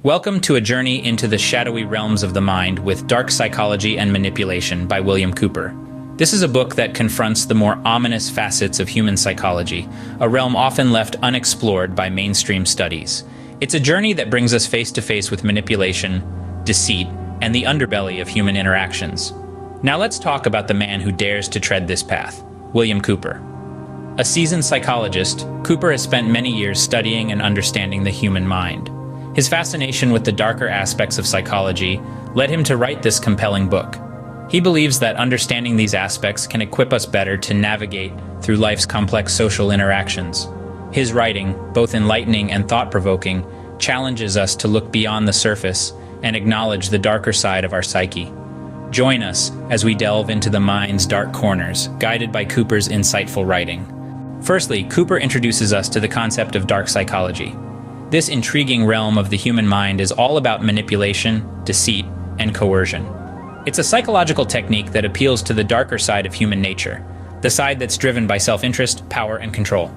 Welcome to a journey into the shadowy realms of the mind with Dark Psychology and Manipulation by William Cooper. This is a book that confronts the more ominous facets of human psychology, a realm often left unexplored by mainstream studies. It's a journey that brings us face to face with manipulation, deceit, and the underbelly of human interactions. Now let's talk about the man who dares to tread this path, William Cooper. A seasoned psychologist, Cooper has spent many years studying and understanding the human mind. His fascination with the darker aspects of psychology led him to write this compelling book. He believes that understanding these aspects can equip us better to navigate through life's complex social interactions. His writing, both enlightening and thought-provoking, challenges us to look beyond the surface and acknowledge the darker side of our psyche. Join us as we delve into the mind's dark corners, guided by Cooper's insightful writing. Firstly, Cooper introduces us to the concept of dark psychology. This intriguing realm of the human mind is all about manipulation, deceit, and coercion. It's a psychological technique that appeals to the darker side of human nature, the side that's driven by self-interest, power, and control.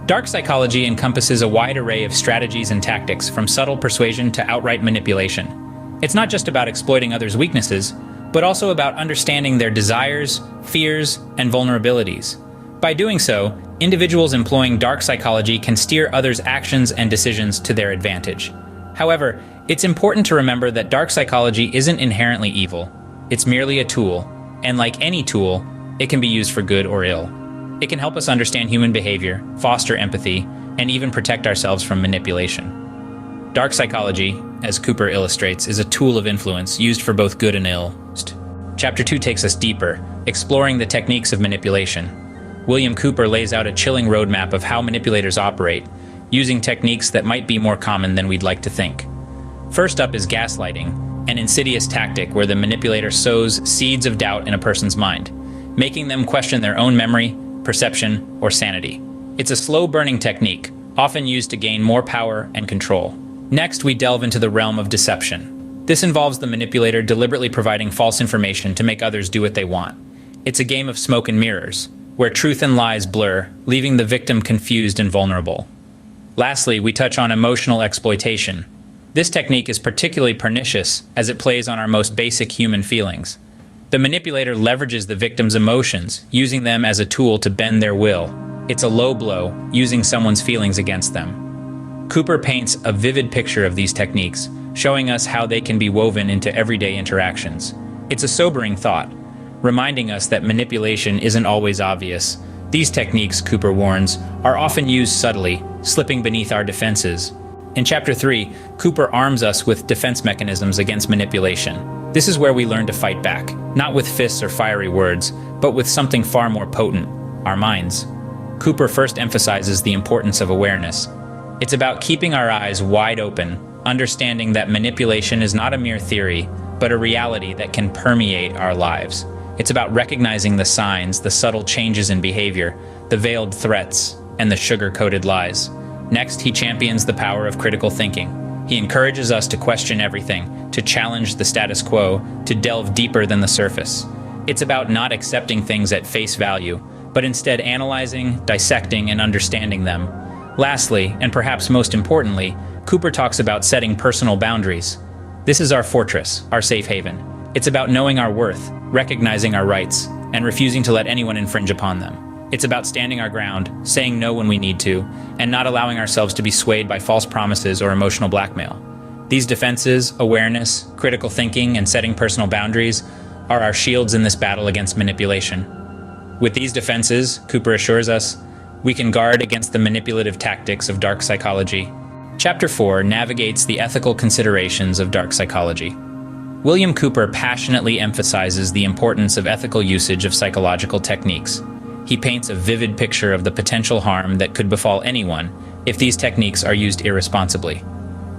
Dark psychology encompasses a wide array of strategies and tactics, from subtle persuasion to outright manipulation. It's not just about exploiting others' weaknesses, but also about understanding their desires, fears, and vulnerabilities. By doing so, individuals employing dark psychology can steer others' actions and decisions to their advantage. However, it's important to remember that dark psychology isn't inherently evil. It's merely a tool, and like any tool, it can be used for good or ill. It can help us understand human behavior, foster empathy, and even protect ourselves from manipulation. Dark psychology, as Cooper illustrates, is a tool of influence used for both good and ill. Chapter 2 takes us deeper, exploring the techniques of manipulation. William Cooper lays out a chilling roadmap of how manipulators operate, using techniques that might be more common than we'd like to think. First up is gaslighting, an insidious tactic where the manipulator sows seeds of doubt in a person's mind, making them question their own memory, perception, or sanity. It's a slow-burning technique, often used to gain more power and control. Next, we delve into the realm of deception. This involves the manipulator deliberately providing false information to make others do what they want. It's a game of smoke and mirrors, where truth and lies blur, leaving the victim confused and vulnerable. Lastly, we touch on emotional exploitation. This technique is particularly pernicious as it plays on our most basic human feelings. The manipulator leverages the victim's emotions, using them as a tool to bend their will. It's a low blow, using someone's feelings against them. Cooper paints a vivid picture of these techniques, showing us how they can be woven into everyday interactions. It's a sobering thought, reminding us that manipulation isn't always obvious. These techniques, Cooper warns, are often used subtly, slipping beneath our defenses. In Chapter 3, Cooper arms us with defense mechanisms against manipulation. This is where we learn to fight back, not with fists or fiery words, but with something far more potent, our minds. Cooper first emphasizes the importance of awareness. It's about keeping our eyes wide open, understanding that manipulation is not a mere theory, but a reality that can permeate our lives. It's about recognizing the signs, the subtle changes in behavior, the veiled threats, and the sugar-coated lies. Next, he champions the power of critical thinking. He encourages us to question everything, to challenge the status quo, to delve deeper than the surface. It's about not accepting things at face value, but instead analyzing, dissecting, and understanding them. Lastly, and perhaps most importantly, Cooper talks about setting personal boundaries. This is our fortress, our safe haven. It's about knowing our worth, recognizing our rights, and refusing to let anyone infringe upon them. It's about standing our ground, saying no when we need to, and not allowing ourselves to be swayed by false promises or emotional blackmail. These defenses, awareness, critical thinking, and setting personal boundaries are our shields in this battle against manipulation. With these defenses, Cooper assures us, we can guard against the manipulative tactics of dark psychology. Chapter 4 navigates the ethical considerations of dark psychology. William Cooper passionately emphasizes the importance of ethical usage of psychological techniques. He paints a vivid picture of the potential harm that could befall anyone if these techniques are used irresponsibly.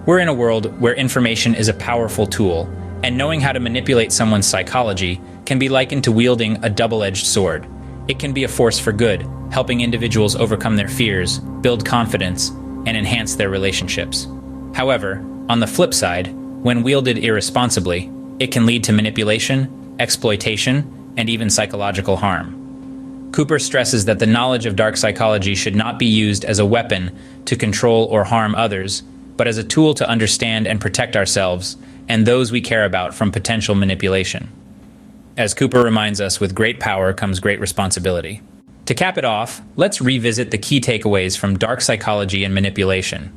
We're in a world where information is a powerful tool, and knowing how to manipulate someone's psychology can be likened to wielding a double-edged sword. It can be a force for good, helping individuals overcome their fears, build confidence, and enhance their relationships. However, on the flip side, when wielded irresponsibly, it can lead to manipulation, exploitation, and even psychological harm. Cooper stresses that the knowledge of dark psychology should not be used as a weapon to control or harm others, but as a tool to understand and protect ourselves and those we care about from potential manipulation. As Cooper reminds us, with great power comes great responsibility. To cap it off, let's revisit the key takeaways from dark psychology and manipulation.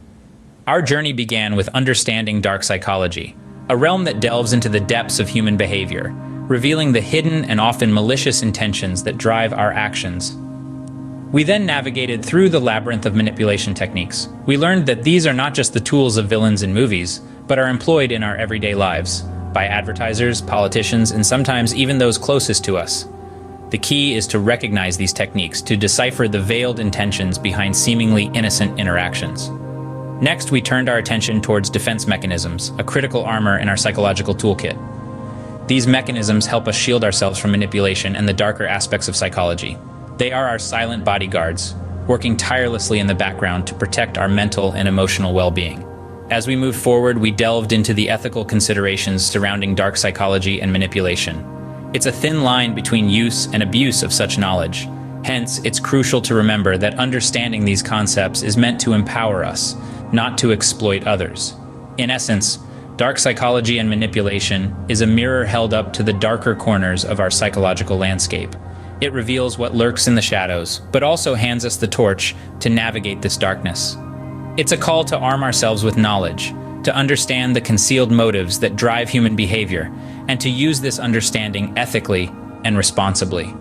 Our journey began with understanding dark psychology, a realm that delves into the depths of human behavior, revealing the hidden and often malicious intentions that drive our actions. We then navigated through the labyrinth of manipulation techniques. We learned that these are not just the tools of villains in movies, but are employed in our everyday lives, by advertisers, politicians, and sometimes even those closest to us. The key is to recognize these techniques, to decipher the veiled intentions behind seemingly innocent interactions. Next, we turned our attention towards defense mechanisms, a critical armor in our psychological toolkit. These mechanisms help us shield ourselves from manipulation and the darker aspects of psychology. They are our silent bodyguards, working tirelessly in the background to protect our mental and emotional well-being. As we moved forward, we delved into the ethical considerations surrounding dark psychology and manipulation. It's a thin line between use and abuse of such knowledge. Hence, it's crucial to remember that understanding these concepts is meant to empower us, not to exploit others. In essence, dark psychology and manipulation is a mirror held up to the darker corners of our psychological landscape. It reveals what lurks in the shadows, but also hands us the torch to navigate this darkness. It's a call to arm ourselves with knowledge, to understand the concealed motives that drive human behavior, and to use this understanding ethically and responsibly.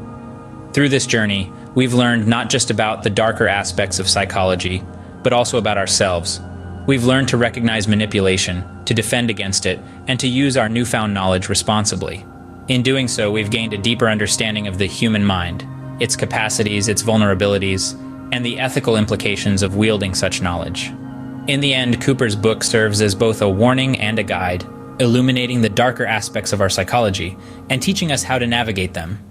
Through this journey, we've learned not just about the darker aspects of psychology, but also about ourselves. We've learned to recognize manipulation, to defend against it, and to use our newfound knowledge responsibly. In doing so, we've gained a deeper understanding of the human mind, its capacities, its vulnerabilities, and the ethical implications of wielding such knowledge. In the end, Cooper's book serves as both a warning and a guide, illuminating the darker aspects of our psychology and teaching us how to navigate them.